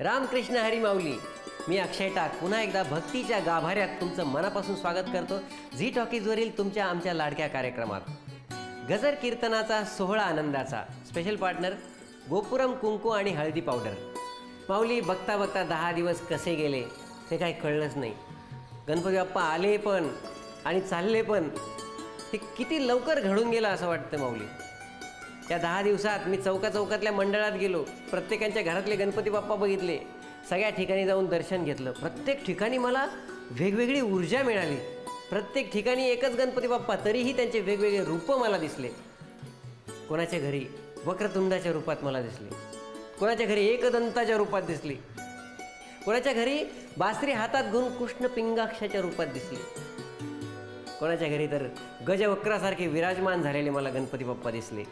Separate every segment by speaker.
Speaker 1: रामकृष्ण हरी माऊली. मी अक्षय टाक पुन्हा एकदा भक्तीच्या गाभाऱ्यात तुमचं मनापासून स्वागत करतो झी टॉकीजवरील तुमच्या आमच्या लाडक्या कार्यक्रमात. गजर कीर्तनाचा सोहळा आनंदाचा स्पेशल पार्टनर गोपुरम कुंकू आणि हळदी पावडर. माऊली, बघता बघता 10 दिवस कसे गेले ते काही कळलंच नाही. गणपती बाप्पा आले पण आणि चालले पण. हे किती लवकर घडून गेलं असं वाटतं माऊली. या 10 दिवसात मी चौकातल्या मंडळात गेलो, प्रत्येकांच्या घरातले गणपती बाप्पा बघितले, सगळ्या ठिकाणी जाऊन दर्शन घेतलं. प्रत्येक ठिकाणी मला वेगवेगळी ऊर्जा मिळाली. प्रत्येक ठिकाणी एकच गणपती बाप्पा, तरीही त्यांचे वेगवेगळे रूपं मला दिसले. कोणाच्या घरी वक्रतुंडाच्या रूपात मला दिसले, कोणाच्या घरी एकदंताच्या रूपात दिसली, कोणाच्या घरी बासरी हातात घेऊन कृष्ण पिंगाक्षाच्या रूपात दिसली, कोणाच्या घरी तर गजवक्रासारखे विराजमान झालेले मला गणपती बाप्पा दिसले.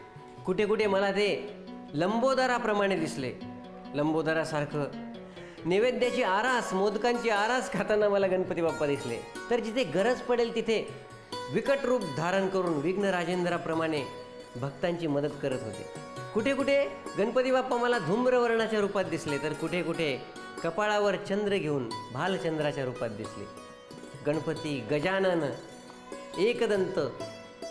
Speaker 1: कुठे कुठे मला ते लंबोदराप्रमाणे दिसले. लंबोदरासारखं नैवेद्याची आरास, मोदकांची आरास खाताना मला गणपती बाप्पा दिसले. तर जिथे गरज पडेल तिथे विकट रूप धारण करून विघ्नराजेंद्राप्रमाणे भक्तांची मदत करत होते. कुठे कुठे गणपती बाप्पा मला धूम्रवर्णाच्या रूपात दिसले, तर कुठे कुठे कपाळावर चंद्र घेऊन भालचंद्राच्या रूपात दिसले. गणपती, गजानन, एकदंत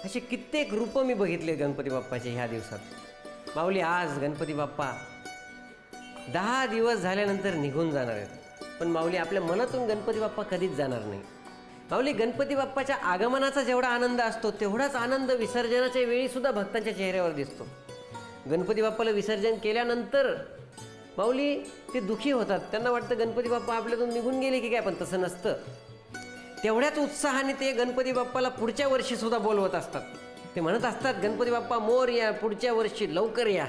Speaker 1: असे कित्येक रूपं मी बघितले गणपती बाप्पाचे ह्या दिवसात. माऊली, आज गणपती बाप्पा 10 दिवस झाल्यानंतर निघून जाणार आहेत. पण माऊली, आपल्या मनातून गणपती बाप्पा कधीच जाणार नाही. माऊली, गणपती बाप्पाच्या आगमनाचा जेवढा आनंद असतो तेवढाच आनंद विसर्जनाच्या वेळीसुद्धा भक्तांच्या चेहऱ्यावर दिसतो. गणपती बाप्पाला विसर्जन केल्यानंतर माऊली ते दुःखी होतात. त्यांना वाटतं गणपती बाप्पा आपल्यातून निघून गेले की काय, पण तसं नसतं. तेवढ्याच उत्साहाने ते गणपती बाप्पाला पुढच्या वर्षीसुद्धा बोलवत असतात. ते म्हणत असतात, गणपती बाप्पा मोरया, पुढच्या वर्षी लवकर या.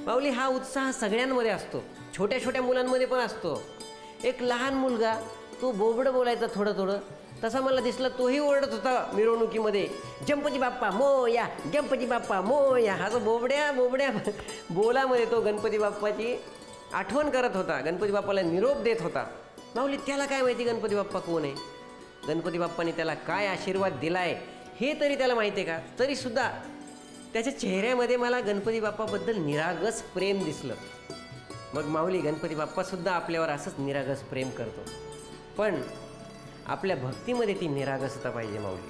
Speaker 1: माऊली, हा उत्साह सगळ्यांमध्ये असतो, छोट्या छोट्या मुलांमध्ये पण असतो. एक लहान मुलगा तो बोबडं बोलायचा थोडं थोडं, तसा मला दिसला तोही ओरडत होता मिरवणुकीमध्ये, गणपती बाप्पा मोया, गणपती बाप्पा मोया. हा जो बोबड्या बोबड्या बोलामध्ये तो गणपती बाप्पाची आठवण करत होता, गणपती बाप्पाला निरोप देत होता. माऊली, त्याला काय माहिती गणपती बाप्पा कोण आहे, गणपती बाप्पाने त्याला काय आशीर्वाद दिलाय हे तरी त्याला माहिती आहे का? तरीसुद्धा त्याच्या चेहऱ्यामध्ये मला गणपती बाप्पाबद्दल निरागस प्रेम दिसलं. मग माऊली, गणपती बाप्पासुद्धा आपल्यावर असंच निरागस प्रेम करतो, पण आपल्या भक्तीमध्ये ती निरागसता पाहिजे. माऊली,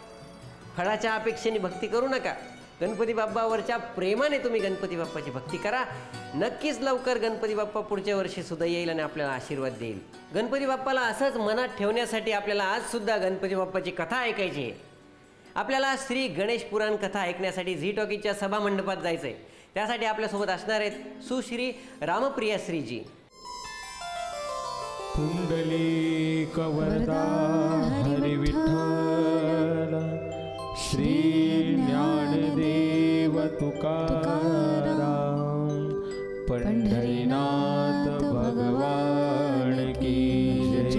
Speaker 1: फळाच्या अपेक्षेने भक्ती करू नका. गणपती बाप्पावरच्या प्रेमाने तुम्ही गणपती बाप्पाची भक्ती करा. नक्कीच लवकर गणपती बाप्पा पुढच्या वर्षीसुद्धा येईल आणि आपल्याला आशीर्वाद देईल. गणपती बाप्पाला असंच मनात ठेवण्यासाठी आपल्याला आजसुद्धा गणपती बाप्पाची कथा ऐकायची आहे. आपल्याला श्री गणेश पुराण कथा ऐकण्यासाठी झी टॉकीजच्या सभा मंडपात जायचं आहे. त्यासाठी आपल्यासोबत असणार आहेत सुश्री रामप्रिया श्रीजी.
Speaker 2: पुंडलिक वरदा हरी विठ्ठल, श्री ज्ञानदेव तुकाराम, पंढरीनाथ भगवान की जय.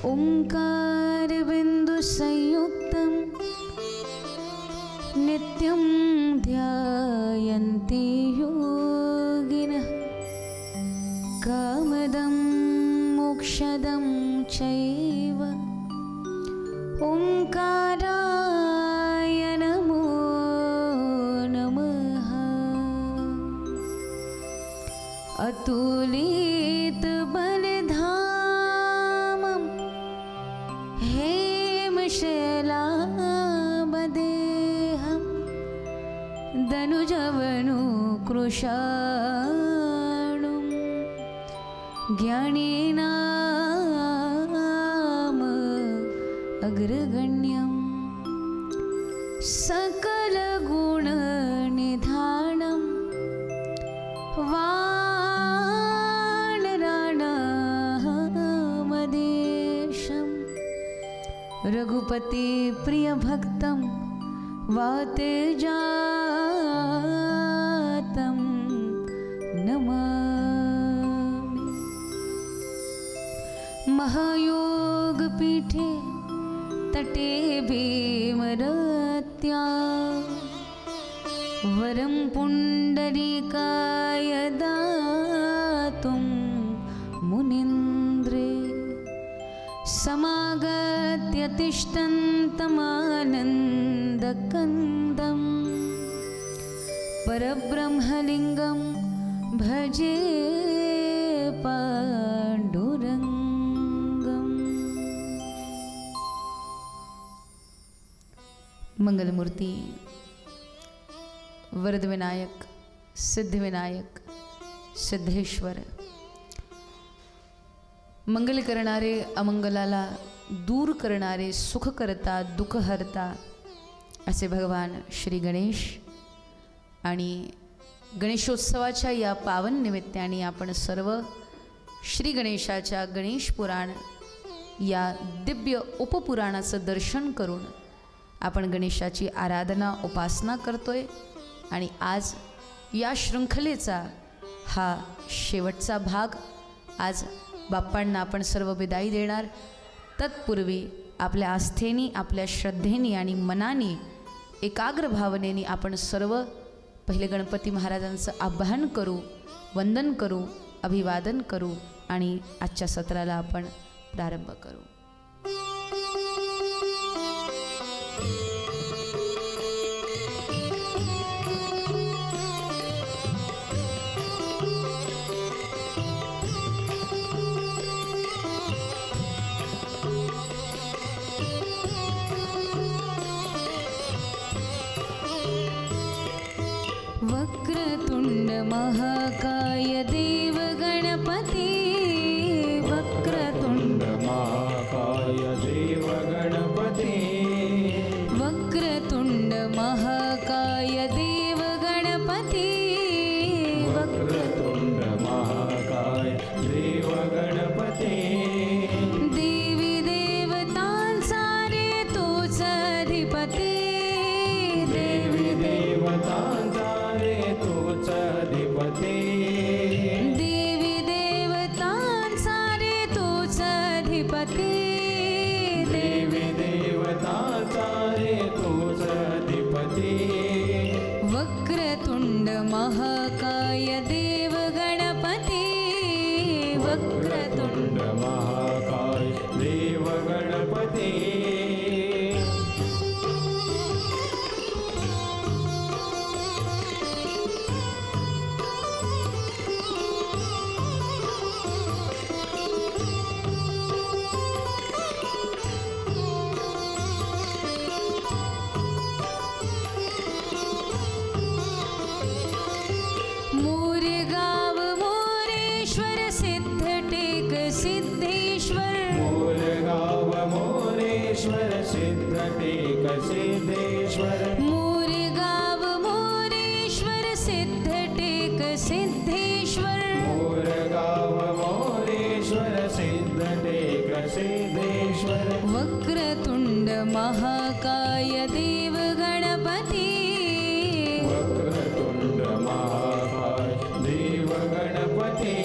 Speaker 3: ओंकार बिंदु संयुक्तं नित्यं ध्यायन्ति योगिनः, कामदं मोक्षदं चैव ओंकाराय नमो नमः. अतुलित बलधामं हेमशैलामदेहं, दनुजवनु कृशाणुं ज्ञानेनाम अग्रगण्यं, सकलगुणनिधानं वानराणामदेशं, रघुपति प्रियभक्तं वातेजातं नमामि. महायोगपीठे तटे भीमरत्या वरं पुण्डरीकाय दातुं मुनीन्द्रे समागत्य तिष्ठन्तमानन्दकन्दं परब्रह्मलिङ्गं भजे पाण्डुरङ्गम्। मंगलमूर्ती, वरदविनायक, सिद्धिविनायक, सिद्धेश्वर, मंगल करणारे, अमंगलाला दूर करणारे, सुख करता, दुःख हरता असे भगवान श्री गणेश. आणि गणेशोत्सवाच्या या पावन निमित्ताने आपण सर्व श्री गणेशाच्या गणेश पुराण या दिव्य उपपुराणाचं दर्शन करून आपण गणेशाची आराधना उपासना करतोय. आणि आज या शृंखलेचा हा शेवटचा भाग. आज बाप्पांना आपण सर्व विदाई देणार. तत्पूर्वी आपल्या आस्थेनी, आपल्या श्रद्धेनी आणि मनाने एकाग्र भावनेने आपण सर्व पहिले गणपती महाराजांचं आवाहन करू, वंदन करू, अभिवादन करू आणि आजच्या सत्राला आपण प्रारंभ करू. वक्रतुंड महाकाय देव गणपती, वक्रतुंड
Speaker 2: महाकाय देव गणपती,
Speaker 3: वक्रतुंड महाकाय देव गणपती,
Speaker 2: वक्रतुंड महाकाय देव गणपती.
Speaker 3: देवी देवतांचा रे तोच अधिपती,
Speaker 2: देवी देवतांचा रे तोच अधिपती,
Speaker 3: देवी देवतांचा रे तोच अधिपती,
Speaker 2: देवी देवतांचा रे तोच अधिपती.
Speaker 3: वक्रतुंड महाकाय देव गणपती, वक्रतुंड
Speaker 2: वक्रतुंड महाकाय देव गणपती.
Speaker 3: मोरगाव मोरेश्वर सिद्धटेक सिद्धेश्वर,
Speaker 2: मोरगाव मोरेश्वर सिद्धटेक सिद्धेश्वर,
Speaker 3: मोरगाव मोरेश्वर सिद्धटेक सिद्धेश्वर,
Speaker 2: मोरगाव मोरेश्वर सिद्धटेक सिद्धेश्वर.
Speaker 3: वक्रतुंड महाकाय देव गणपती,
Speaker 2: वक्रतुंड महाकाय देव गणपती,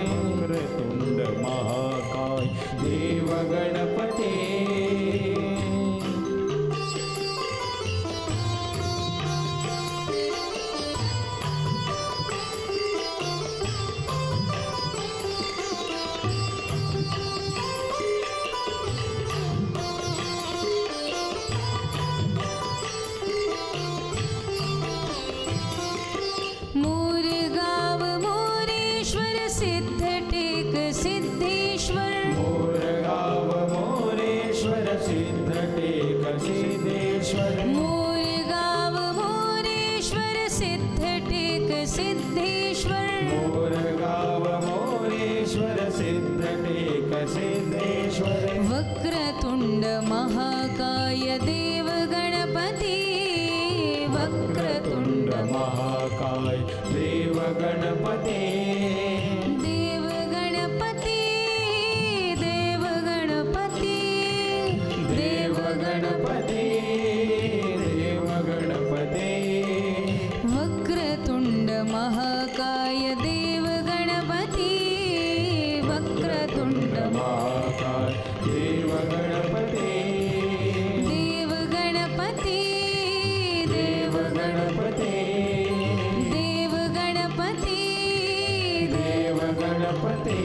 Speaker 2: वक्रतुंड महाकाय देव गणपती.
Speaker 3: मोरगाव मोरेश्वर सिद्धटेक सिद्धेश्वर,
Speaker 2: मोरगाव मोरेश्वर सिद्धटेक सिद्धेश्वर,
Speaker 3: मोरगाव मोरेश्वर सिद्धटेक सिद्धेश्वर,
Speaker 2: मोरगाव मोरेश्वर सिद्धटेक सिद्धेश्वर.
Speaker 3: वक्रतुंड महाकाय देव गणपती, वक्रतुंड
Speaker 2: महाकाय देव गणपती,
Speaker 3: देव गणपती, देव गणपती,
Speaker 2: देव गणपती, देव गणपती.
Speaker 3: वक्रतुंड महाकाय देव गणपती, वक्रतुंड
Speaker 2: महाकाय देव गणपती. गणपते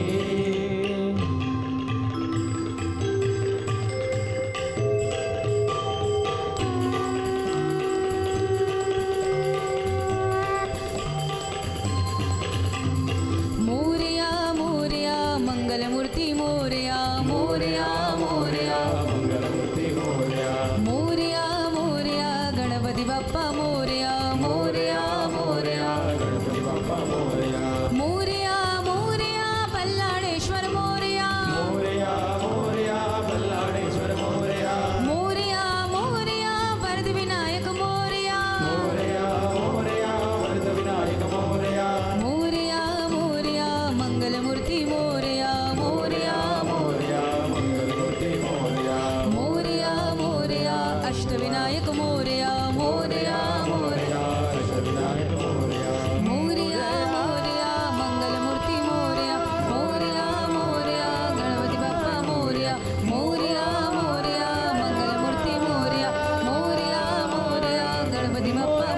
Speaker 3: मोरया मोरया मंगलमूर्ती मोरया मोरया मोरया
Speaker 2: मंगलमूर्ती मोरया
Speaker 3: मोरया मोरया गणपती बाप्पा मोरया मोरया मोरया
Speaker 2: गणपती बाप्पा मोरया
Speaker 3: मोरया मोरया बल्लाळेश्वर मोरया
Speaker 2: मोरया मोरया बल्लाळेश्वर मोरया
Speaker 3: मोरया मोरया वरदविनायक मोरया
Speaker 2: मोरया मोरया वरदविनायक मोरया
Speaker 3: मोरया मोरया मंगलमूर्ती मोरया मोरया
Speaker 2: मोरया मंगलमूर्ती मोरया
Speaker 3: मोरया मोरया अष्टविनायक मोरया मोरया मोरया
Speaker 2: अष्टविनायक मोरया
Speaker 3: मोरया मोरया मंगलमूर्ती मोरया मोरया मोरया गणपती बाप्पा मोरया मोरया मोरया मंगलमूर्ती मोरया मोरया मोरया गणपती बाप्पा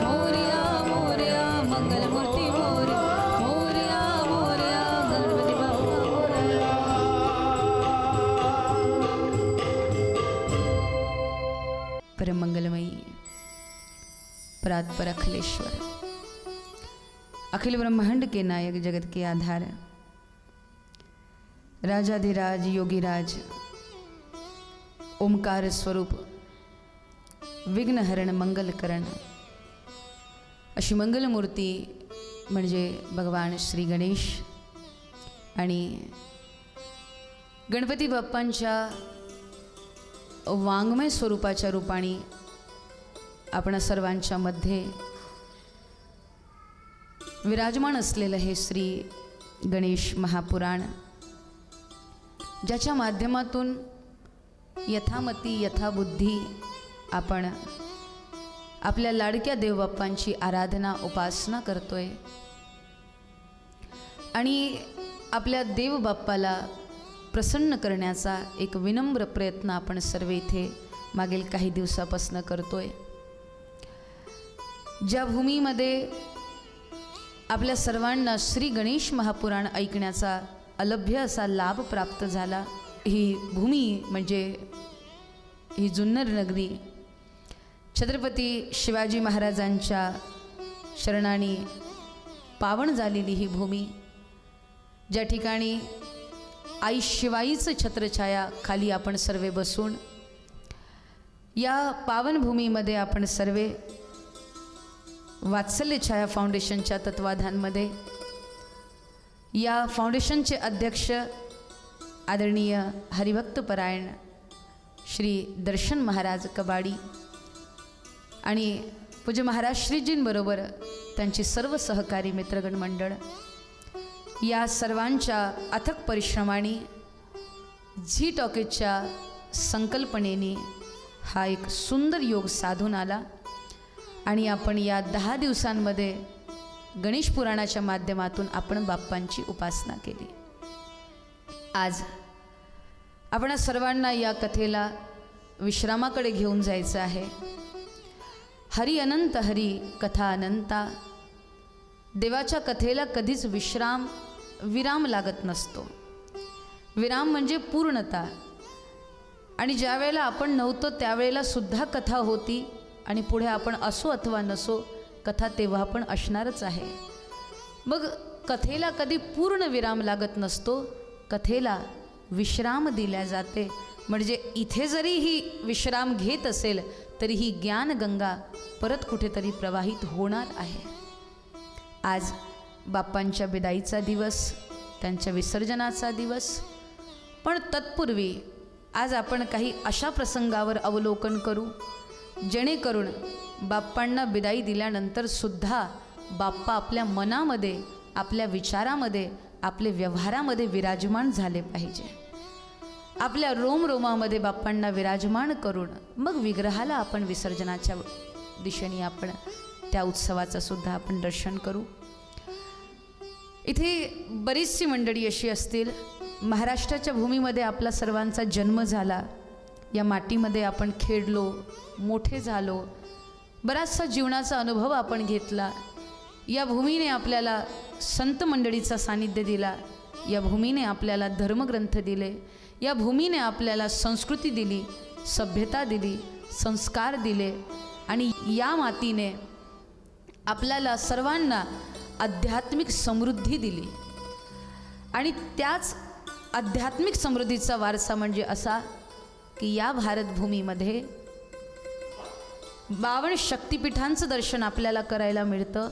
Speaker 3: मोरया मोरया मंगलमूर्ती मोरया मोरया मोरया गणपती बाप्पा मोरया परमंगलमयी परात्पर अखिलेश्वर अखिल ब्रह्मांड के नायक जगत के आधार राजाधिराज योगीराज ओमकार स्वरूप विघ्नहरण मंगलकरण अशी मंगलमूर्ती म्हणजे भगवान श्री गणेश आणि गणपती बाप्पांच्या वाङ्मय स्वरूपाच्या रूपाने आपणा सर्वांच्या मध्ये विराजमान असलेलं हे श्री गणेश महापुराण ज्याच्या माध्यमातून यथामती यथाबुद्धी आपण आपल्या लाडक्या देवबाप्पांची आराधना उपासना करतोय आणि आपल्या देवबाप्पाला प्रसन्न करण्याचा एक विनम्र प्रयत्न आपण सर्व इथे मागील काही दिवसापासून करतोय. ज्या भूमीमध्ये आपल्या सर्वांना श्री गणेश महापुराण ऐकण्याचा अलभ्य असा लाभ प्राप्त झाला, ही भूमी म्हणजे ही जुन्नर नगरी छत्रपती शिवाजी महाराजांच्या शरणाने पावन झालेली ही भूमी, ज्या ठिकाणी आई शिवाईचं छत्रछाया खाली आपण सर्वे बसून या पावनभूमीमध्ये आपण सर्वे वात्सल्य छाया फाउंडेशनच्या तत्वाधानमध्ये या फाउंडेशनचे अध्यक्ष आदरणीय हरिभक्तपरायण श्री दर्शन महाराज कबाडी आणि पूज्य महाराज श्रीजींबरोबर त्यांची सर्व सहकारी मित्रगण मंडळ या सर्वांच्या अथक परिश्रमाने झी टॉकीजच्या संकल्पनेने हा एक सुंदर योग साधून आला आणि आपण या 10 दिवसांमध्ये गणेश पुराणाच्या माध्यमातून आपण बाप्पांची उपासना केली. आज आपण सर्वांना या कथेला विश्रामाकडे घेऊन जायचं आहे. हरी अनंत हरी कथा अनंता. देवाच्या कथेला कधीच विराम लागत नसतो. विराम म्हणजे पूर्णता. आणि ज्या वेळेला आपण नव्हतो त्यावेळेला सुद्धा कथा होती आणि पुढे आपण असो अथवा नसो कथा तेव्हा पण असणारच आहे. मग कथेला कधी पूर्ण विराम लागत नसतो, कथेला विश्राम दिल्या जाते. म्हणजे इथे जरी ही विश्राम घेत असेल तरी ही ज्ञानगंगा परत कुठेतरी प्रवाहित होणार आहे. आज बाप्पांच्या बिदाईचा दिवस, त्यांच्या विसर्जनाचा दिवस. पण तत्पूर्वी आज आपण काही अशा प्रसंगावर अवलोकन करू जेणेकरून बाप्पांना बिदाई दिल्यानंतर सुद्धा बाप्पा आपल्या मनामध्ये, आपल्या विचारामध्ये, आपल्या व्यवहारामध्ये विराजमान झाले पाहिजे. आपल्या रोमरोमामध्ये बाप्पांना विराजमान करून मग विग्रहाला आपण विसर्जनाच्या दिशेने आपण त्या उत्सवाचं सुद्धा आपण दर्शन करू. इथे बरीचशी मंडळी अशी असतील, महाराष्ट्राच्या भूमीमध्ये आपला सर्वांचा जन्म झाला, या मातीमध्ये आपण खेळलो, मोठे झालो, बराचसा जीवनाचा अनुभव आपण घेतला. या भूमीने आपल्याला संत मंडळीचा सानिध्य दिला, या भूमीने आपल्याला धर्मग्रंथ दिले, या भूमीने आपल्याला संस्कृती दिली, सभ्यता दिली, संस्कार दिले आणि या मातीने आपल्याला सर्वांना आध्यात्मिक समृद्धी दिली. आणि त्याच आध्यात्मिक समृद्धीचा वारसा म्हणजे असा की या भारतभूमीमध्ये 52 शक्तिपीठांचं दर्शन आपल्याला करायला मिळतं.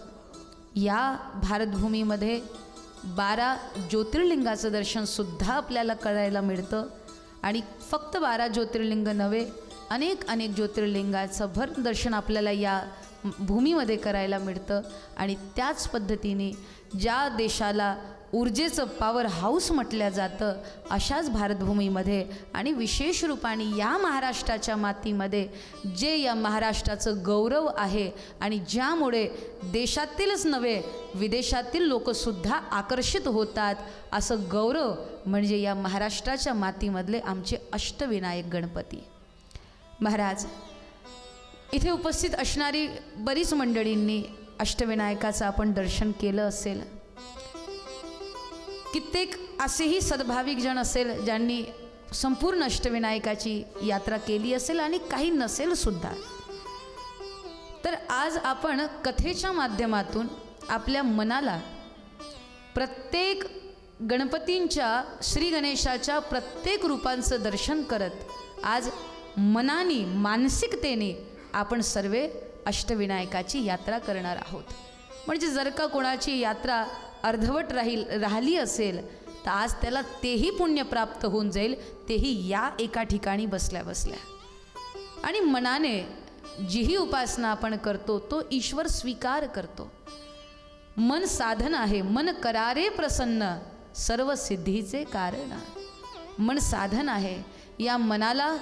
Speaker 3: या भारतभूमीमध्ये 12 ज्योतिर्लिंगाचं दर्शनसुद्धा आपल्याला करायला मिळतं. आणि फक्त 12 ज्योतिर्लिंग नव्हे, अनेक ज्योतिर्लिंगाचं भर दर्शन आपल्याला या भूमीमध्ये करायला मिळतं. आणि त्याच पद्धतीने ज्या देशाला ऊर्जेचं पॉवर हाऊस म्हटलं जातं, अशाच भारतभूमीमध्ये आणि विशेष रूपाने या महाराष्ट्राच्या मातीमध्ये जे या महाराष्ट्राचं गौरव आहे आणि ज्यामुळे देशातीलच नव्हे विदेशातील लोकसुद्धा आकर्षित होतात, असं गौरव म्हणजे या महाराष्ट्राच्या मातीमधले आमचे अष्टविनायक गणपती महाराज. इथे उपस्थित असणारी बरीच मंडळींनी अष्टविनायकाचं आपण दर्शन केलं असेल. कित्येक असेही सद्भाविक जण असेल ज्यांनी संपूर्ण अष्टविनायकाची यात्रा केली असेल आणि काही नसेल सुद्धा. तर आज आपण कथेच्या माध्यमातून आपल्या मनाला प्रत्येक गणपतींच्या श्री गणेशाच्या प्रत्येक रूपांचं दर्शन करत आज मनाने मानसिकतेने आपण सर्वे अष्टविनायकाची यात्रा करणार आहोत. म्हणजे जर का कोणाची यात्रा अर्धवट राहिली असेल तर आज त्याला तेही पुण्य प्राप्त होऊन जाईल, तेही या एका ठिकाणी बसल्या बसल्या. आणि मनाने जीही उपासना आपण करतो तो ईश्वर स्वीकार करतो. मन साधन आहे, मन करारे प्रसन्न, सर्व सिद्धीचे कारण. मन साधन आहे. या मनाला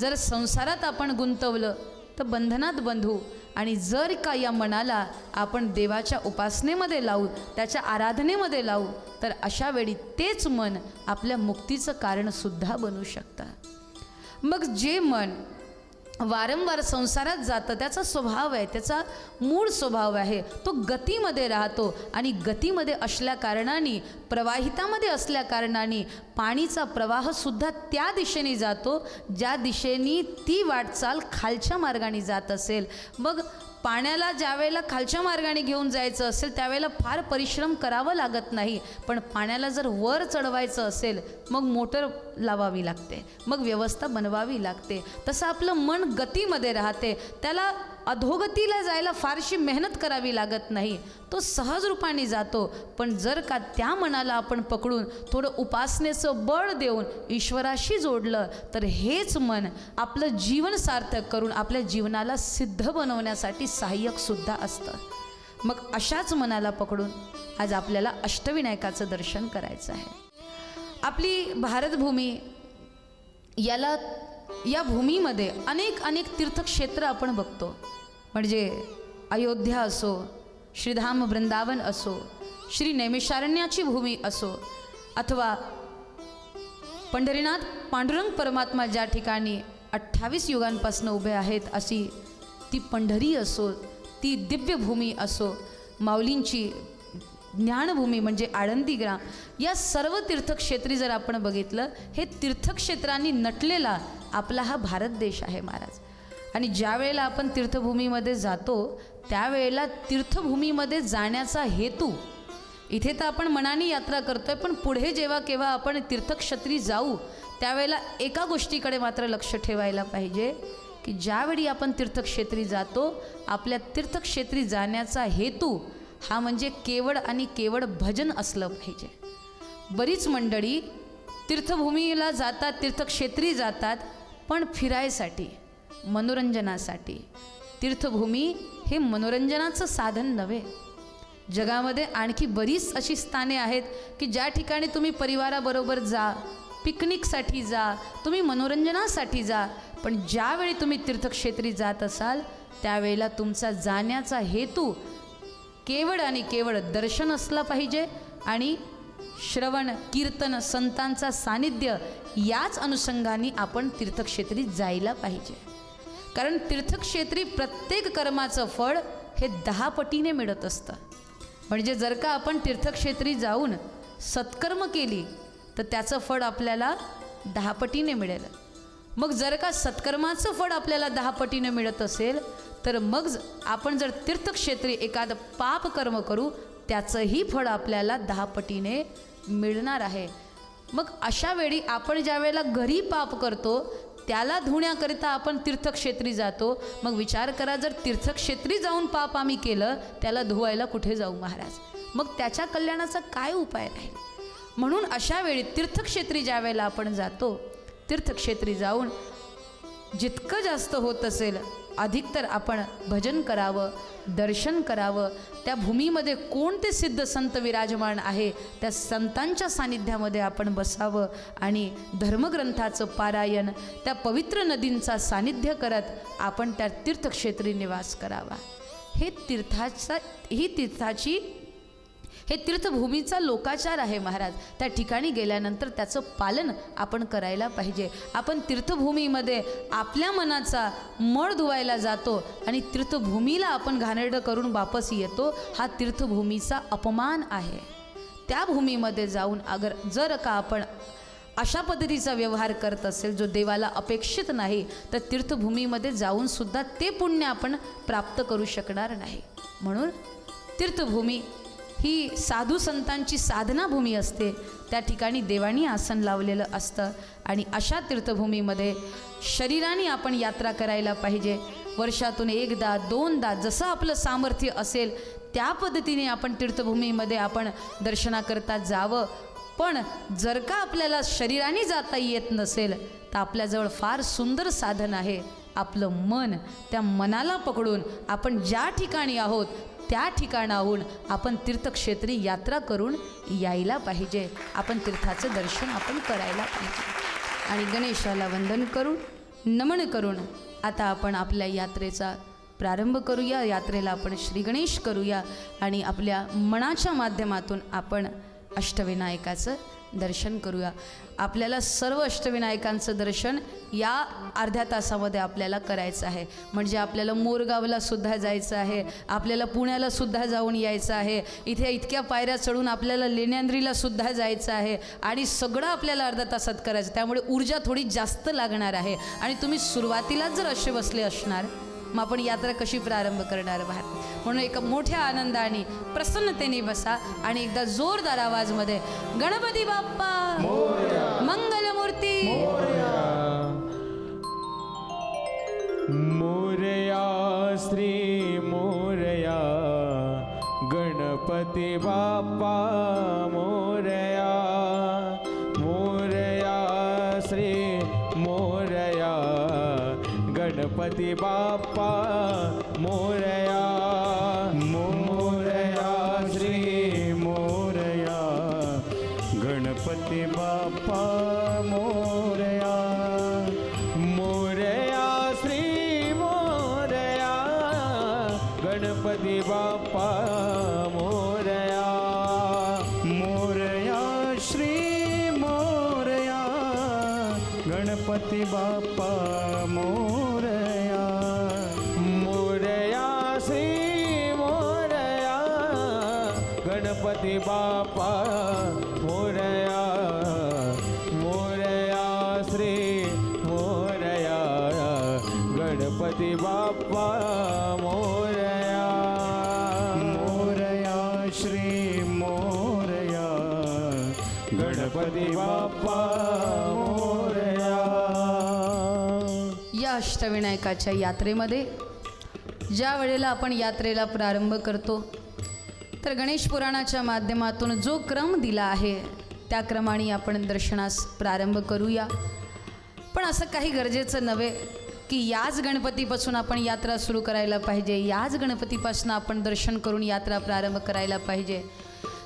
Speaker 3: जर संसारात आपण गुंतवलं तर बंधनात बंधू, आणि जर का या मनाला आपण देवाच्या उपासनेमध्ये लावू, त्याच्या आराधनेमध्ये लावू, तर अशा वेळी तेच मन आपल्या मुक्तीचं कारणसुद्धा बनू शकतं. मग जे मन वारंवार संसारात जातं, त्याचा स्वभाव आहे, त्याचा मूळ स्वभाव आहे, तो गतीमध्ये राहतो. आणि गतीमध्ये असल्या कारणाने, प्रवाहितामध्ये असल्या कारणाने पाणीचा प्रवाहसुद्धा त्या दिशेने जातो ज्या दिशेने ती वाटचाल खालच्या मार्गाने जात असेल. मग पाण्याला ज्या वेळेला खालच्या मार्गाने घेऊन जायचं असेल त्यावेळेला फार परिश्रम करावं लागत नाही. पण पाण्याला जर वर चढवायचं असेल मग मोटर लावावी लागते, मग व्यवस्था बनवावी लागते. तसं आपलं मन गतीमध्ये राहते, त्याला अधोगतीला जायला फारशी मेहनत करावी लागत नाही, तो सहज रूपाने जातो. पण जर का त्या मनाला आपण पकडून थोडं उपासनेचं बळ देऊन ईश्वराशी जोडलं तर हेच मन आपलं जीवन सार्थक करून आपल्या जीवनाला सिद्ध बनवण्यासाठी सहाय्यकसुद्धा असतं. मग अशाच मनाला पकडून आज आपल्याला अष्टविनायकाचं दर्शन करायचं आहे. आपली भारतभूमी, या भूमीमध्ये अनेक तीर्थक्षेत्र आपण बघतो. म्हणजे अयोध्या असो, श्रीधाम वृंदावन असो, श्री नैमिषारण्याची भूमी असो, अथवा पंढरीनाथ पांडुरंग परमात्मा ज्या ठिकाणी 28 युगांपासून उभे आहेत अशी ती पंढरी असो, ती दिव्यभूमी असो, माऊलींची ज्ञानभूमी म्हणजे आळंदी ग्राम, या सर्व तीर्थक्षेत्री जर आपण बघितलं, हे तीर्थक्षेत्रांनी नटलेला आपला हा भारत देश आहे महाराज. आणि ज्या वेळेला आपण तीर्थभूमीमध्ये जातो त्यावेळेला तीर्थभूमीमध्ये जाण्याचा हेतू, इथे तर आपण मनाने यात्रा करतोय, पण पुढे जेव्हा केव्हा आपण तीर्थक्षेत्री जाऊ त्यावेळेला एका गोष्टीकडे मात्र लक्ष ठेवायला पाहिजे की ज्यावेळी आपण तीर्थक्षेत्री जातो, आपल्या तीर्थक्षेत्री जाण्याचा हेतू हा म्हणजे केवळ आणि केवळ भजन असलं पाहिजे. बरीच मंडळी तीर्थभूमीला जातात, तीर्थक्षेत्री जातात, पण फिरायसाठी, मनोरंजनासाठी. तीर्थभूमी हे मनोरंजनाचं साधन नव्हे. जगामध्ये आणखी बरीच अशी स्थाने आहेत की ज्या ठिकाणी तुम्ही परिवाराबरोबर जा, पिकनिकसाठी जा, तुम्ही मनोरंजनासाठी जा, पण ज्यावेळी तुम्ही तीर्थक्षेत्री जात असाल त्यावेळेला तुमचा जाण्याचा हेतू केवळ आणि केवळ दर्शन असलं पाहिजे आणि श्रवण कीर्तन संतांचा सानिध्य याच अनुषंगाने आपण तीर्थक्षेत्री जायला पाहिजे. कारण तीर्थक्षेत्री प्रत्येक कर्माचं फळ हे 10 पटीने मिळत असतं. म्हणजे जर का आपण तीर्थक्षेत्री जाऊन सत्कर्म केली तर त्याचं फळ आपल्याला 10 पटीने मिळेल. मग जर का सत्कर्माचं फळ आपल्याला 10 पटीने मिळत असेल तर मग आपण जर तीर्थक्षेत्री एखादं पापकर्म करू त्याचंही फळ आपल्याला 10 पटीने मिळणार आहे. मग अशा वेळी आपण ज्या वेळेला घरी पाप करतो त्याला धुण्याकरिता आपण तीर्थक्षेत्री जातो. मग विचार करा, जर तीर्थक्षेत्री जाऊन पाप आम्ही केलं त्याला धुवायला कुठे जाऊ महाराज? मग त्याच्या कल्याणाचा काय उपाय राहील? म्हणून अशा वेळी तीर्थक्षेत्री ज्या वेळेला आपण जातो, तीर्थक्षेत्री जाऊन जितकं जास्त होत असेल अधिकतर आपण भजन करावं, दर्शन करावं. त्या भूमीमध्ये कोणते सिद्ध संत विराजमान आहे त्या संतांच्या सानिध्यामध्ये आपण बसावं आणि धर्मग्रंथाचं पारायण, त्या पवित्र नदींचा सानिध्य करत आपण त्या तीर्थक्षेत्री निवास करावा. हे तीर्थभूमीचा लोकाचार आहे महाराज. त्या ठिकाणी गेल्यानंतर त्याचं पालन आपण करायला पाहिजे. आपण तीर्थभूमीमध्ये आपल्या मनाचा मळ धुवायला जातो आणि तीर्थभूमीला आपण घाणेरडं करून वापस येतो, हा तीर्थभूमीचा अपमान आहे. त्या भूमीमध्ये जाऊन जर का आपण अशा पद्धतीचा व्यवहार करत असेल जो देवाला अपेक्षित नाही तर तीर्थभूमीमध्ये जाऊन सुद्धा ते पुण्य आपण प्राप्त करू शकणार नाही. म्हणून तीर्थभूमी ही साधू संतांची साधना भूमी असते. त्या ठिकाणी देवानी आसन लावलेलं असतं आणि अशा तीर्थभूमीमध्ये शरीराने आपण यात्रा करायला पाहिजे. वर्षातून 1दा 2दा जसं आपलं सामर्थ्य असेल त्या पद्धतीने आपण तीर्थभूमीमध्ये आपण दर्शनाकरता जावं. पण जर का आपल्याला शरीराने जाता येत नसेल तर आपल्याजवळ फार सुंदर साधन आहे. आपलं मन, त्या मनाला पकडून आपण ज्या ठिकाणी आहोत त्या ठिकाणाहून आपण तीर्थक्षेत्री यात्रा करून यायला पाहिजे. आपण तीर्थाचं दर्शन आपण करायला पाहिजे. आणि गणेशाला वंदन करून नमन करून आता आपण आपल्या यात्रेचा प्रारंभ करूया. यात्रेला आपण श्री गणेश करूया आणि आपल्या मनाच्या माध्यमातून आपण अष्टविनायकाचं दर्शन करूया. आपल्याला सर्व अष्टविनायकांचं दर्शन या अर्ध्या तासामध्ये आपल्याला करायचं आहे. म्हणजे आपल्याला मोरगावला सुद्धा जायचं आहे, आपल्याला पुण्याला सुद्धा जाऊन यायचं आहे, इथे इतक्या पायऱ्या चढून आपल्याला लेण्यांद्रीला सुद्धा जायचं आहे आणि सगळं आपल्याला अर्ध्या तासात करायचं. त्यामुळे ऊर्जा थोडी जास्त लागणार आहे आणि तुम्ही सुरुवातीलाच जर असे बसले असणार मग आपण यात्रा कशी प्रारंभ करणार बाहेर? म्हणून एका मोठ्या आनंदाने प्रसन्नतेने बसा आणि एकदा जोरदार आवाजमध्ये गणपती बाप्पा मंगलमूर्ती
Speaker 2: मोरया श्री मोरया गणपती बाप्पा मोरया. मोरया श्री मोरया गणपती बाप्पा मोरया. मोरया श्री मोरया गणपती बाप्पा मोरया. मोरया श्री मोरया गणपती बाप्पा मोरया. मोरया श्री मोरया गणपती बाप्पा मोरया. मोरया श्री मोरया गणपती बाप्पा मोरया. मोरया श्री मोरया गणपती बाप्पा मोरया. मोरया श्री मोरया गणपती बाप्पा मोरया.
Speaker 3: या अष्टविनायकाच्या यात्रेमध्ये ज्या वेळेला आपण यात्रेला प्रारंभ करतो तर गणेश पुराणाच्या माध्यमातून जो क्रम दिला आहे त्या क्रमाने आपण दर्शनास प्रारंभ करूया. पण असं काही गरजेचं नव्हे की याच गणपतीपासून आपण यात्रा सुरू करायला पाहिजे, याच गणपतीपासून आपण दर्शन करून यात्रा प्रारंभ करायला पाहिजे.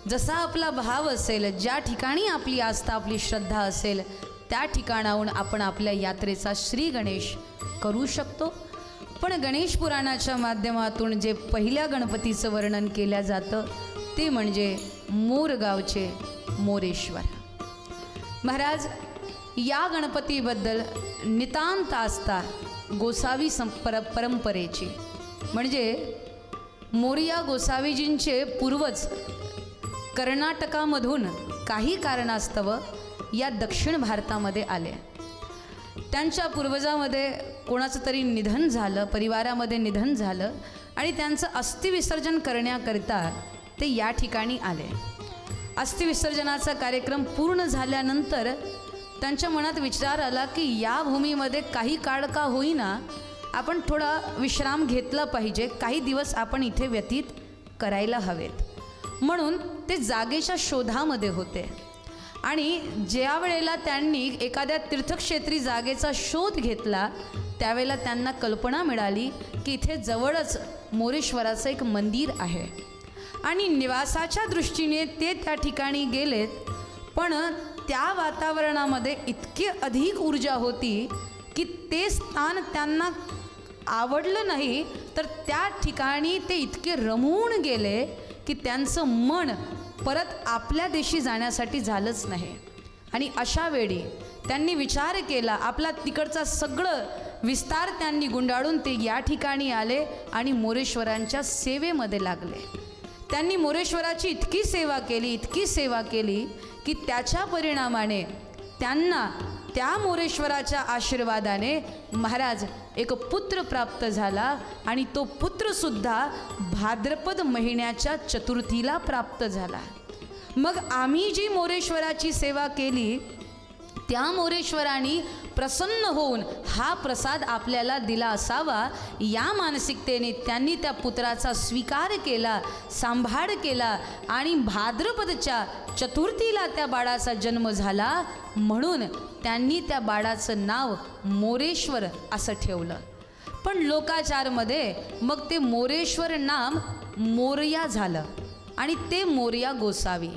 Speaker 3: जसा आपला भाव असेल, ज्या ठिकाणी आपली आस्था आपली श्रद्धा असेल त्या ठिकाणाहून आपण आपल्या यात्रेचा श्री गणेश करू शकतो. पण गणेश पुराणाच्या माध्यमातून जे पहिल्या गणपतीचं वर्णन केलं जातं ते म्हणजे मोरगावचे मोरेश्वर महाराज. या गणपतीबद्दल नितांत आस्था गोसावी परंपरेची. म्हणजे मोरया गोसावीजींचे पूर्वज कर्नाटकामधून काही कारणास्तव या दक्षिण भारतामध्ये आले. त्यांच्या पूर्वजामध्ये कोणाचं तरी निधन झालं, परिवारामध्ये निधन झालं आणि त्यांचं अस्थिविसर्जन करण्याकरिता ते या ठिकाणी आले. अस्थिविसर्जनाचा कार्यक्रम पूर्ण झाल्यानंतर त्यांच्या मनात विचार आला की या भूमीमध्ये काही काळ का होईना आपण थोडा विश्राम घेतला पाहिजे, काही दिवस आपण इथे व्यतीत करायला हवेत. म्हणून ते जागेच्या शोधामध्ये होते आणि ज्या वेळेला त्यांनी एखाद्या तीर्थक्षेत्री जागेचा शोध घेतला त्यावेळेला त्यांना कल्पना मिळाली की इथे जवळच मोरेश्वराचं एक मंदिर आहे आणि निवासाच्या दृष्टीने ते त्या ठिकाणी गेलेत. पण त्या वातावरणामध्ये इतकी अधिक ऊर्जा होती की ते स्थान त्यांना आवडलं नाही, तर त्या ठिकाणी ते इतके रमून गेले की त्यांचं मन परत आपल्या देशी जाण्यासाठी झालंच नाही. आणि अशा वेळी त्यांनी विचार केला, आपला तिकडचा सगळं विस्तार त्यांनी गुंडाळून ते या ठिकाणी आले आणि मोरेश्वरांच्या सेवेमध्ये लागले. त्यांनी मोरेश्वराची इतकी सेवा केली की त्याच्या परिणामाने त्यांना त्या मोरेश्वराच्या आशीर्वादाने महाराज एक पुत्र प्राप्त झाला आणि तो पुत्रसुद्धा भाद्रपद महिन्याच्या चतुर्थीला प्राप्त झाला. मग आम्ही जी मोरेश्वराची सेवा केली त्या मोरेश्वरांनी प्रसन्न होऊन हा प्रसाद आपल्याला दिला असावा या मानसिकतेने त्यांनी त्या पुत्राचा स्वीकार केला, सांभाळ केला आणि भाद्रपदच्या चतुर्थीला त्या बाळाचा जन्म झाला. म्हणून त्यांनी त्या बाळाचं नाव मोरेश्वर असं ठेवलं. पण लोकाचारमध्ये मग ते मोरेश्वर नाम मोरया झालं आणि ते मोरया गोसावी.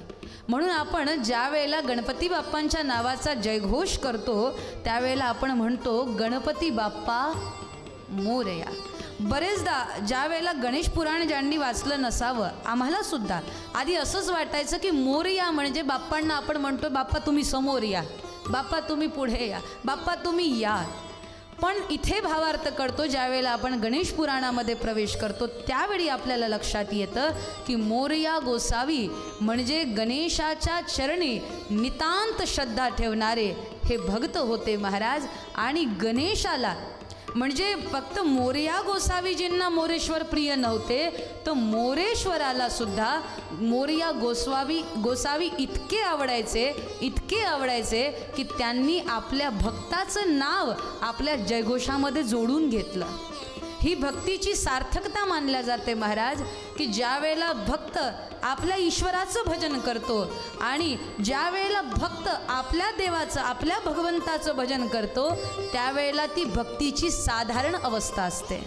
Speaker 3: म्हणून आपण ज्या वेळेला गणपती बाप्पांच्या नावाचा जयघोष करतो त्यावेळेला आपण म्हणतो गणपती बाप्पा मोरया. बरेचदा ज्या वेळेला गणेश पुराण ज्यांनी वाचलं नसावं, आम्हाला सुद्धा आधी असंच वाटायचं की मोरया म्हणजे बाप्पांना आपण म्हणतो बाप्पा तुम्ही समोर या, बाप्पा तुम्ही पुढे या, बाप्पा तुम्ही या. पण इथे भावार्थ करतो ज्यावेळेला आपण गणेश पुराणामध्ये प्रवेश करतो त्यावेळी आपल्याला लक्षात येतं की मोरया गोसावी म्हणजे गणेशाच्या चरणी नितांत श्रद्धा ठेवणारे हे भक्त होते महाराज. आणि गणेशाला म्हणजे फक्त मोरया गोसावीजींना मोरेश्वर प्रिय नव्हते, तर मोरेश्वराला सुद्धा मोरया गोसावी इतके आवडायचे की त्यांनी आपल्या भक्ताचं नाव आपल्या जयघोषामध्ये जोडून घेतलं. ही भक्तीची सार्थकता मानल्या जाते महाराज की ज्या वेळेला भक्त आपल्या ईश्वराचं भजन करतो आणि ज्या वेळेला भक्त आपल्या देवाचं आपल्या भगवंताचं भजन करतो त्यावेळेला ती भक्तीची साधारण अवस्था असते.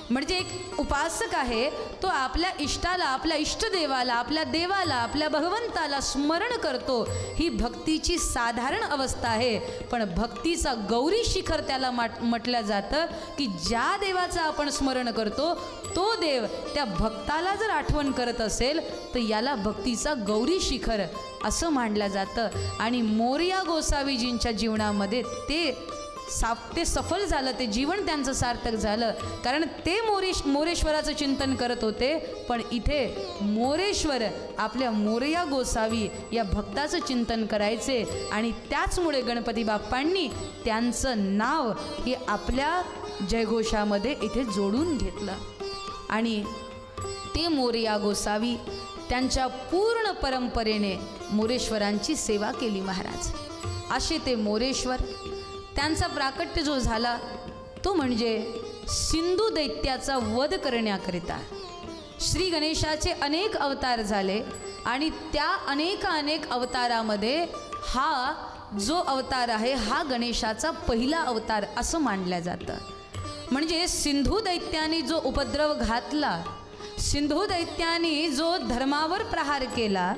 Speaker 3: म्हणजे एक उपासक आहे तो आपल्या इष्टाला, आपल्या इष्टदेवाला, आपल्या देवाला, आपल्या भगवंताला स्मरण करतो, ही भक्तीची साधारण अवस्था आहे. पण भक्तीचा गौरी शिखर त्याला म्हटलं जातं की ज्या देवाचं आपण स्मरण करतो तो देव त्या भक्ताला जर आठवण करत असेल तर याला भक्तीचा गौरी शिखर असं मानलं जातं. आणि मोरया गोसावीजींच्या जीवनामध्ये ते सफल झालं, ते जीवन त्यांचं सार्थक झालं. कारण ते मोरेश्वराचं चिंतन करत होते, पण इथे मोरेश्वर आपल्या मोरया गोसावी या भक्ताचं चिंतन करायचे आणि त्याचमुळे गणपती बाप्पांनी त्यांचं नाव हे आपल्या जयघोषामध्ये इथे जोडून घेतलं. आणि ते मोरया गोसावी त्यांच्या पूर्ण परंपरेने मोरेश्वरांची सेवा केली महाराज. असे ते मोरेश्वर त्यांचा प्राकट्य जो झाला तो म्हणजे सिंधू दैत्याचा वध करण्याकरिता. श्री गणेशाचे अनेक अवतार झाले आणि त्या अनेक अवतारामध्ये हा जो अवतार आहे हा गणेशाचा पहिला अवतार असं मानलं जातं. म्हणजे सिंधू दैत्याने जो उपद्रव घातला, सिंधू दैत्याने जो धर्मावर प्रहार केला,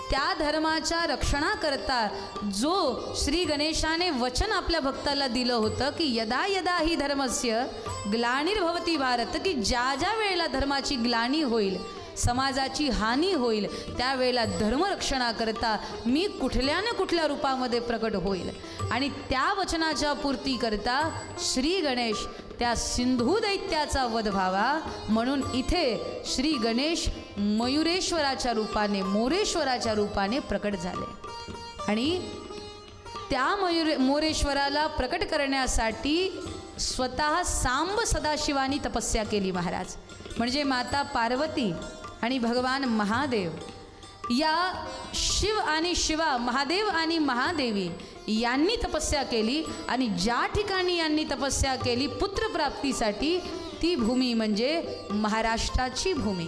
Speaker 3: त्या धर्माच्या रक्षणाकरता जो श्री गणेशाने वचन आपल्या भक्ताला दिलं होतं की यदा यदा ही धर्मस्य ग्लानिर्भवती भारत, की ज्या ज्या वेळेला धर्माची ग्लानी होईल, समाजाची हानी होईल, त्यावेळेला धर्मरक्षणाकरता मी कुठल्या न कुठल्या रूपामध्ये प्रकट होईल. आणि त्या वचनाच्या पूर्तीकरता श्री गणेश त्या सिंधू दैत्याचा वध व्हावा म्हणून इथे श्री गणेश मयुरेश्वराच्या रूपाने मोरेश्वराच्या रूपाने प्रकट झाले आणि त्या मोरेश्वराला प्रकट करण्यासाठी स्वतः सांब सदाशिवानी तपस्या केली महाराज. म्हणजे माता पार्वती आणि भगवान महादेव या शिव आणि शिवा महादेव आणि महादेवी यांनी तपस्या केली आणि ज्या ठिकाणी यांनी तपस्या केली पुत्रप्राप्तीसाठी ती भूमी म्हणजे महाराष्ट्राची भूमी.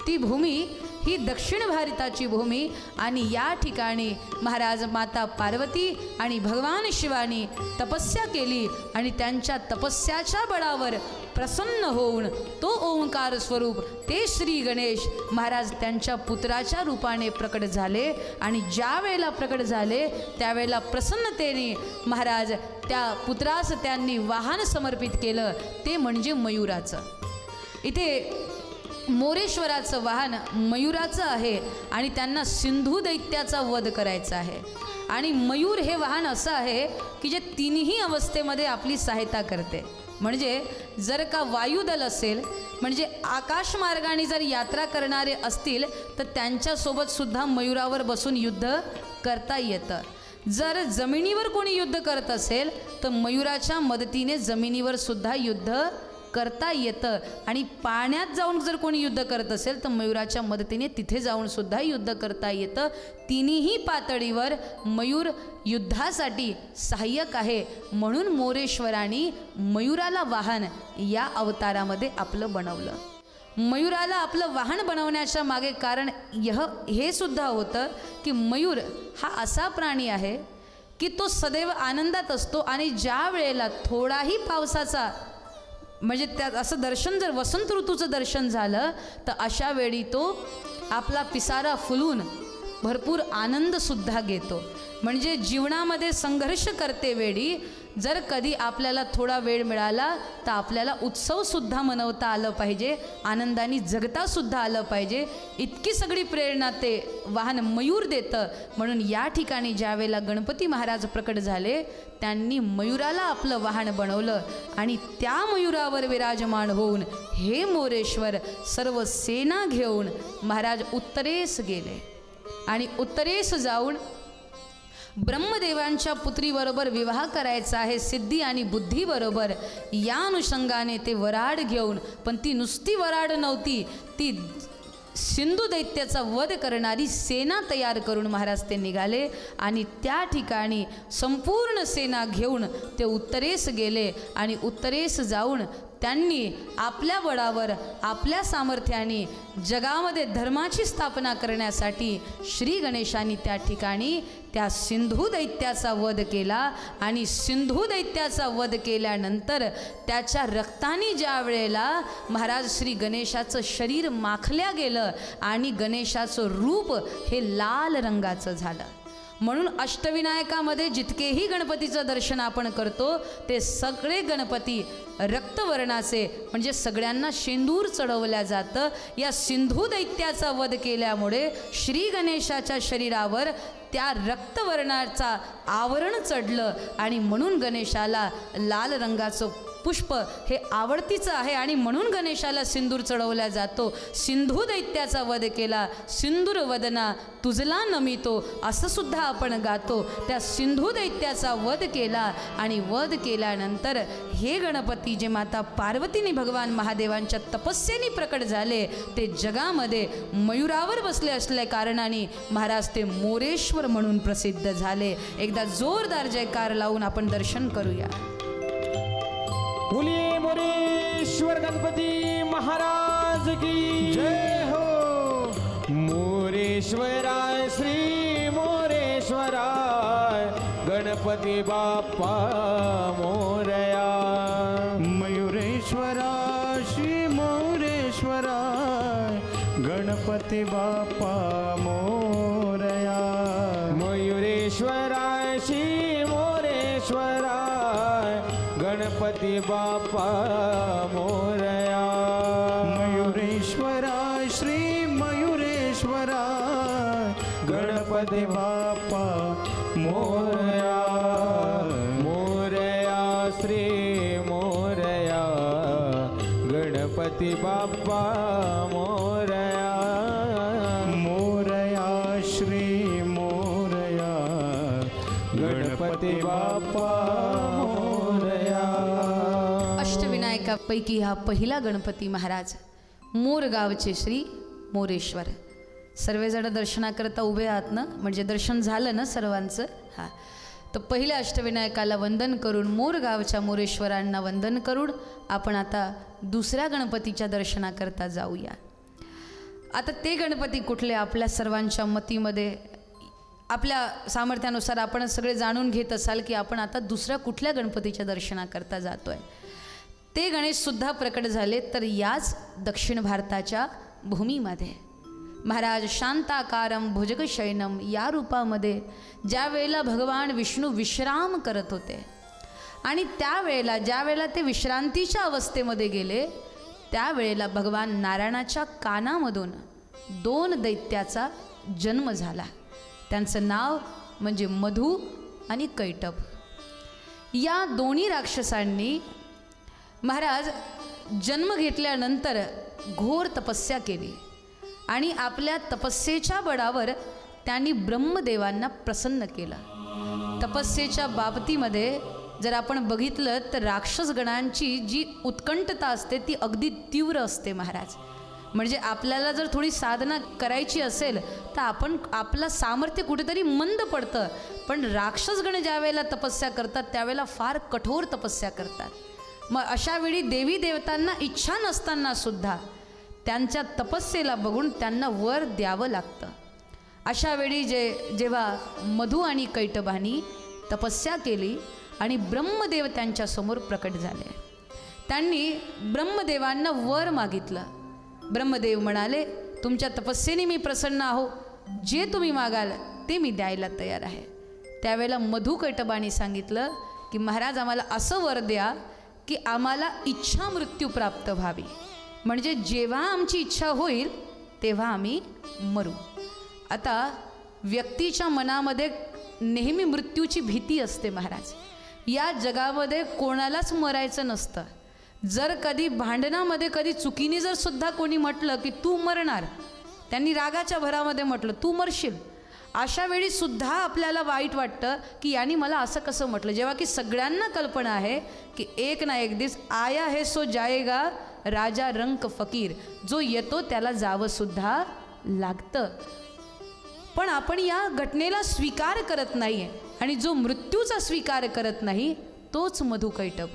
Speaker 3: ती भूमी ही दक्षिण भारताची भूमी आणि या ठिकाणी महाराज माता पार्वती आणि भगवान शिवानी तपस्या केली आणि त्यांच्या तपस्याच्या बळावर प्रसन्न होऊन तो ओंकार स्वरूप ते श्री गणेश महाराज त्यांच्या पुत्राच्या रूपाने प्रकट झाले आणि ज्या वेळेला प्रकट झाले त्यावेळेला प्रसन्नतेने महाराज त्या पुत्रास त्यांनी वाहन समर्पित केलं ते म्हणजे मयुराचं. इथे मोरेश्वराचं वाहन मयुराचं आहे आणि त्यांना सिंधू दैत्याचा वध करायचा आहे. आणि मयूर हे वाहन असं आहे की जे तिन्ही अवस्थेमध्ये आपली सहायता करते. म्हणजे जर का वायुदल असेल म्हणजे आकाशमार्गाने जर यात्रा करणारे असतील तर त्यांच्यासोबत सुद्धा मयुरावर बसून युद्ध करता येतं. जर जमिनीवर कोणी युद्ध करत असेल तर मयुराच्या मदतीने जमिनीवर सुद्धा युद्ध करता येतं आणि पाण्यात जाऊन जर कोणी युद्ध करत असेल तर मयुराच्या मदतीने तिथे जाऊन सुद्धा युद्ध करता येतं. तिन्ही पातळीवर मयूर युद्धासाठी सहाय्यक आहे म्हणून मोरेश्वराने मयुराला वाहन या अवतारामध्ये आपलं बनवलं. मयुराला आपलं वाहन बनवण्याच्या मागे कारण हे सुद्धा होतं की मयूर हा असा प्राणी आहे की तो सदैव आनंदात असतो आणि ज्या वेळेला थोडाही पावसाचा म्हणजे त्यात असं दर्शन जर वसंत ऋतूचं दर्शन झालं तर अशा वेळी तो आपला पिसारा फुलून भरपूर आनंदसुद्धा घेतो. म्हणजे जीवनामध्ये संघर्ष करते वेळी जर कधी आपल्याला थोडा वेळ मिळाला तर आपल्याला उत्सवसुद्धा मनवता आलं पाहिजे, आनंदाने जगतासुद्धा आलं पाहिजे. इतकी सगळी प्रेरणा ते वाहन मयूर देतं. म्हणून या ठिकाणी ज्यावेळेला गणपती महाराज प्रकट झाले त्यांनी मयुराला आपलं वाहन बनवलं आणि त्या मयुरावर विराजमान होऊन हे मोरेश्वर सर्व सेना घेऊन महाराज उत्तरेस गेले आणि उत्तरेस जाऊन ब्रह्मदेवांच्या पुत्रीबरोबर विवाह करायचा आहे सिद्धी आणि बुद्धीबरोबर. या अनुषंगाने ते वराड घेऊन, पण ती नुसती वराड नव्हती, ती सिंधू दैत्याचा वध करणारी सेना तयार करून महाराज ते निघाले आणि त्या ठिकाणी संपूर्ण सेना घेऊन ते उत्तरेस गेले आणि उत्तरेस जाऊन त्यांनी आपल्या बळावर आपल्या सामर्थ्याने जगामध्ये धर्माची स्थापना करण्यासाठी श्री गणेशांनी त्या ठिकाणी त्या सिंधू दैत्याचा वध केला आणि सिंधू दैत्याचा वध केल्यानंतर त्याच्या रक्ताने ज्या वेळेला महाराज श्री गणेशाचं शरीर माखल्या गेलं आणि गणेशाचं रूप हे लाल रंगाचं झालं. म्हणून अष्टविनायकामध्ये जितकेही गणपतीचं दर्शन आपण करतो ते सगळे गणपती रक्तवर्णाचे म्हणजे सगळ्यांना शेंदूर चढवल्या जातं. या सिंधू दैत्याचा वध केल्यामुळे श्री गणेशाच्या शरीरावर त्या रक्तवर्णाचा आवरण चढलं आणि म्हणून गणेशाला लाल रंगाचं पुष्प हे आवडतीचं आहे आणि म्हणून गणेशाला सिंदूर चढवला जातो. सिंधू दैत्याचा वध केला सिंदूर वदना तुझला नमितो असं सुद्धा आपण गातो. त्या सिंधू दैत्याचा वध केला आणि वध केल्यानंतर हे गणपती जे माता पार्वतीने भगवान महादेवांच्या तपस्येने प्रकट झाले ते जगामध्ये मयुरावर बसले असल्या कारणाने महाराज ते मोरेश्वर म्हणून प्रसिद्ध झाले. एकदा जोरदार जयकार लावून आपण दर्शन करूया.
Speaker 2: बोलिए मोरेश्वर गणपती महाराज की जय हो. मोरेश्वराय श्री मोरेश्वराय गणपती बाप्पा मोरया. मयुरेश्वरा श्री मोरेश्वराय गणपती बाप्पा मोरया. मयुरेश्वराय श्री मोरेश्वराय गणपती बाप्पा मोरया. मयुरेश्वराय श्री मयुरेश्वराय गणपती बाप्पा मोरया. मोरया श्री मोरया गणपती बाप्पा मोरया.
Speaker 4: मोरया श्री मोरया
Speaker 2: गणपती बाप्पा मोरया.
Speaker 3: अष्टविनायकापैकी हा पहिला गणपती महाराज मोरगावचे श्री मोरेश्वर. सर्वजण दर्शनाकरता उभे आहात ना, म्हणजे दर्शन झालं ना सर्वांचं. हां, तर पहिल्या अष्टविनायकाला वंदन करून मोरगावच्या मोरेश्वरांना वंदन करून आपण आता दुसऱ्या गणपतीच्या दर्शनाकरता जाऊया. आता ते गणपती कुठले आपल्या सर्वांच्या मतीमध्ये आपल्या सामर्थ्यानुसार आपण सगळे जाणून घेत असाल की आपण आता दुसऱ्या कुठल्या गणपतीच्या दर्शनाकरता जातो आहे. ते गणेशसुद्धा प्रकट झाले तर याच दक्षिण भारताच्या भूमीमध्ये. महाराज शांताकारम भुजगशयनम या रूपामध्ये ज्या वेळेला भगवान विष्णू विश्राम करत होते आणि त्यावेळेला ज्या वेळेला ते विश्रांतीच्या अवस्थेमध्ये गेले त्यावेळेला भगवान नारायणाच्या कानामधून 2 दैत्याचा जन्म झाला. त्यांचं नाव म्हणजे मधु आणि कैटभ. या दोन्ही राक्षसांनी महाराज जन्म घेतल्यानंतर घोर तपस्या केली आणि आपल्या तपस्येच्या बळावर त्यांनी ब्रह्मदेवांना प्रसन्न केलं. तपस्येच्या बाबतीमध्ये जर आपण बघितलं तर राक्षसगणांची जी उत्कंठता असते ती अगदी तीव्र असते महाराज. म्हणजे आपल्याला जर थोडी साधना करायची असेल तर आपलं सामर्थ्य कुठेतरी मंद पडतं, पण राक्षसगण ज्या वेळेला तपस्या करतात त्यावेळेला फार कठोर तपस्या करतात. मग अशा वेळी देवी देवतांना इच्छा नसताना सुद्धा त्यांच्या तपस्येला बघून त्यांना वर द्यावं लागतं. अशा वेळी जेव्हा मधु आणि कैटभानी तपस्या केली आणि ब्रह्मदेव त्यांच्यासमोर प्रकट झाले, त्यांनी ब्रह्मदेवांना वर मागितलं. ब्रह्मदेव म्हणाले, तुमच्या तपस्येने मी प्रसन्न आहो, जे तुम्ही मागाल ते मी द्यायला तयार आहे. त्यावेळेला मधु कैटभानी सांगितलं की महाराज आम्हाला असं वर द्या की आम्हाला इच्छा मृत्यू प्राप्त व्हावी, म्हणजे जेव्हा आमची इच्छा होईल तेव्हा आम्ही मरू. आता व्यक्तीच्या मनामध्ये नेहमी मृत्यूची भीती असते महाराज. या जगामध्ये कोणालाच मरायचं नसतं. जर कधी भांडणामध्ये कधी चुकीने जर सुद्धा कोणी म्हटलं की तू मरणार, त्यांनी रागाच्या भरामध्ये म्हटलं तू मरशील, अशा वेळी सुद्धा आपल्याला वाईट वाटतं की यांनी मला असं कसं म्हटलं, जेव्हा की सगळ्यांना कल्पना आहे की एक ना एक दिवस आया है सो जाएगा राजा रंक फकीर, जो येतो त्याला जावं सुद्धा लागतं. पण आपण या घटनेला स्वीकार करत नाही आहे आणि जो मृत्यूचा स्वीकार करत नाही तोच मधु कैटभ.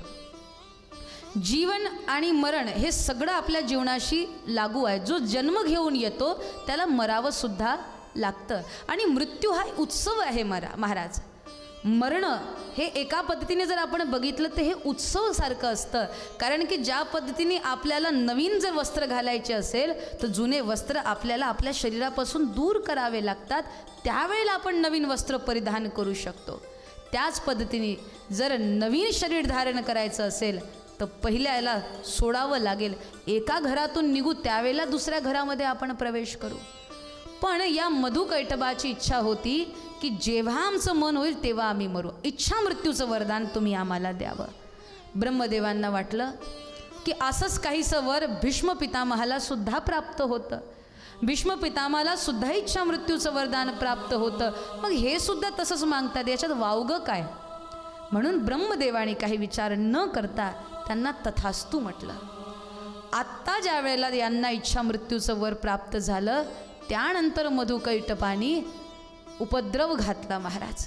Speaker 3: जीवन आणि मरण हे सगळं आपल्या जीवनाशी लागू आहे. जो जन्म घेऊन येतो त्याला मरावं सुद्धा लागतं आणि मृत्यू हा उत्सव आहे महाराज. मरण हे एका पद्धतीने जर आपण बघितलं तर हे उत्सवासारखं असतं, कारण की ज्या पद्धतीने आपल्याला नवीन जर वस्त्र घालायचे असेल तर जुने वस्त्र आपल्याला आपल्या शरीरापासून दूर करावे लागतात, त्यावेळेला आपण नवीन वस्त्र परिधान करू शकतो. त्याच पद्धतीने जर नवीन शरीर धारण करायचं असेल तर पहिल्याला सोडावं लागेल. एका घरातून निघू त्यावेळेला दुसऱ्या घरामध्ये आपण प्रवेश करू. पण या मधु कैटभाची इच्छा होती की जेव्हा आमचं मन होईल तेव्हा आम्ही मरू, इच्छा मृत्यूचं वरदान तुम्ही आम्हाला द्यावं. ब्रह्मदेवांना वाटलं की असंच काहीसं वर भीष्म पितामहाला सुद्धा प्राप्त होतं. भीष्म पितामहाला सुद्धा इच्छा मृत्यूचं वरदान प्राप्त होतं, मग हे सुद्धा तसंच मागतात, याच्यात वावगं काय. म्हणून ब्रह्मदेवाने काही विचार न करता त्यांना तथास्तु म्हटलं. आत्ता ज्या वेळेला यांना इच्छा मृत्यूचं वर प्राप्त झालं त्यानंतर मधु कैटभानी उपद्रव घातला महाराज.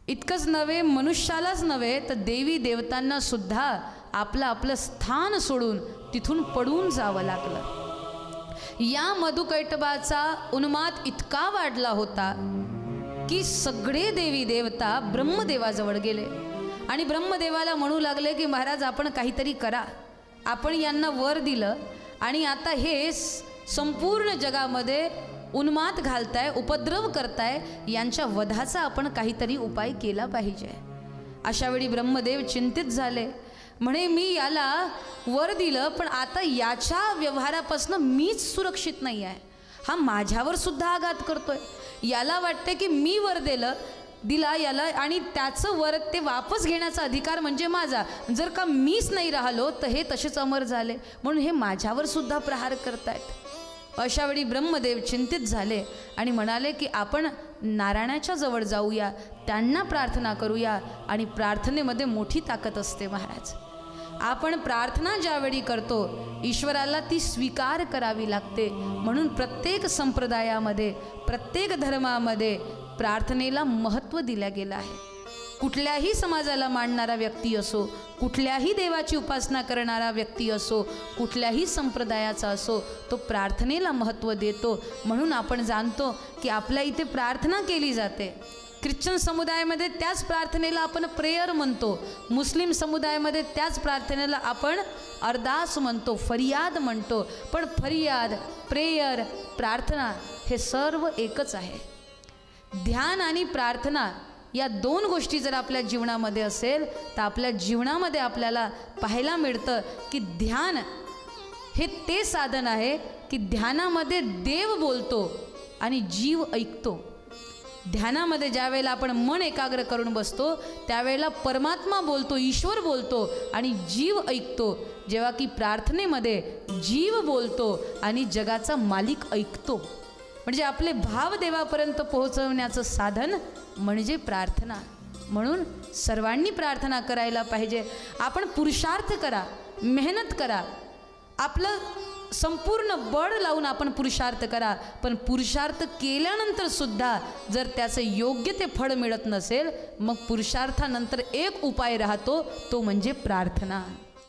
Speaker 3: इतकंच नव्हे, मनुष्यालाच नव्हे तर देवी देवतांना सुद्धा आपलं स्थान सोडून तिथून पडून जावं लागलं. या मधु कैटभाचा उन्माद इतका वाढला होता की सगळे देवी देवता ब्रह्मदेवाजवळ गेले आणि ब्रह्मदेवाला म्हणू लागले की महाराज आपण काहीतरी करा, आपण यांना वर दिलं आणि आता हे संपूर्ण जगामध्ये उन्माद घालताय, उपद्रव करताय, यांच्या वधाचा आपण काहीतरी उपाय केला पाहिजे. अशावेळी ब्रह्मदेव चिंतित झाले. म्हणे मी याला वर दिलं पण आता याच्या व्यवहारापासून मीच सुरक्षित नाही आहे, हा माझ्यावर सुद्धा आघात करतोय. याला वाटते की मी वर दिलं दिला याला आणि त्याचं वर ते वापस घेण्याचा अधिकार म्हणजे माझा. जर का मीच नाही राहिलो तर हे तसेच अमर झाले, म्हणून हे माझ्यावर सुद्धा प्रहार करतायत. अशा वेळी ब्रह्मदेव चिंतित झाले आणि म्हणाले की आपण नारायणाच्या जवळ जाऊया, त्यांना प्रार्थना करूया. आणि प्रार्थनेमध्ये मोठी ताकद असते महाराज. आपण प्रार्थना ज्यावेळी करतो ईश्वराला ती स्वीकार करावी लागते. म्हणून प्रत्येक संप्रदायामध्ये, प्रत्येक धर्मामध्ये प्रार्थनेला महत्त्व दिलं गेलं आहे. कुठल्याही समाजाला मानणारा व्यक्ती असो, कुठल्याही देवाची उपासना करणारा व्यक्ती असो, कुठल्याही संप्रदायाचा असो, तो प्रार्थनेला महत्त्व देतो. म्हणून आपण जाणतो की आपल्या इथे प्रार्थना केली जाते. ख्रिश्चन समुदायामध्ये त्याच प्रार्थनेला आपण प्रेयर म्हणतो, मुस्लिम समुदायामध्ये त्याच प्रार्थनेला आपण अरदास म्हणतो, फरियाद म्हणतो. पण फरियाद, प्रेयर, प्रार्थना हे सर्व एकच आहे. ध्यान आणि प्रार्थना या दोन गोष्टी जर आपल्या जीवनामध्ये असेल तर आपल्या जीवनामध्ये आपल्याला पाहायला मिळतं की ध्यान हे ते साधन आहे की ध्यानामध्ये देव बोलतो आणि जीव ऐकतो. ध्यानामध्ये ज्या वेळेला आपण मन एकाग्र करून बसतो त्यावेळेला परमात्मा बोलतो, ईश्वर बोलतो आणि जीव ऐकतो. जेव्हा की प्रार्थनेमध्ये जीव बोलतो आणि जगाचा मालिक ऐकतो. म्हणजे आपले भाव देवापर्यंत पोहोचवण्याचं साधन म्हणजे प्रार्थना. म्हणून सर्वांनी प्रार्थना करायला पाहिजे. आपण पुरुषार्थ करा, मेहनत करा, आपलं संपूर्ण बळ लावून आपण पुरुषार्थ करा. पण पुरुषार्थ केल्यानंतर सुद्धा जर त्याचं योग्य ते फळ मिळत नसेल, मग पुरुषार्थानंतर एक उपाय राहतो, तो म्हणजे प्रार्थना.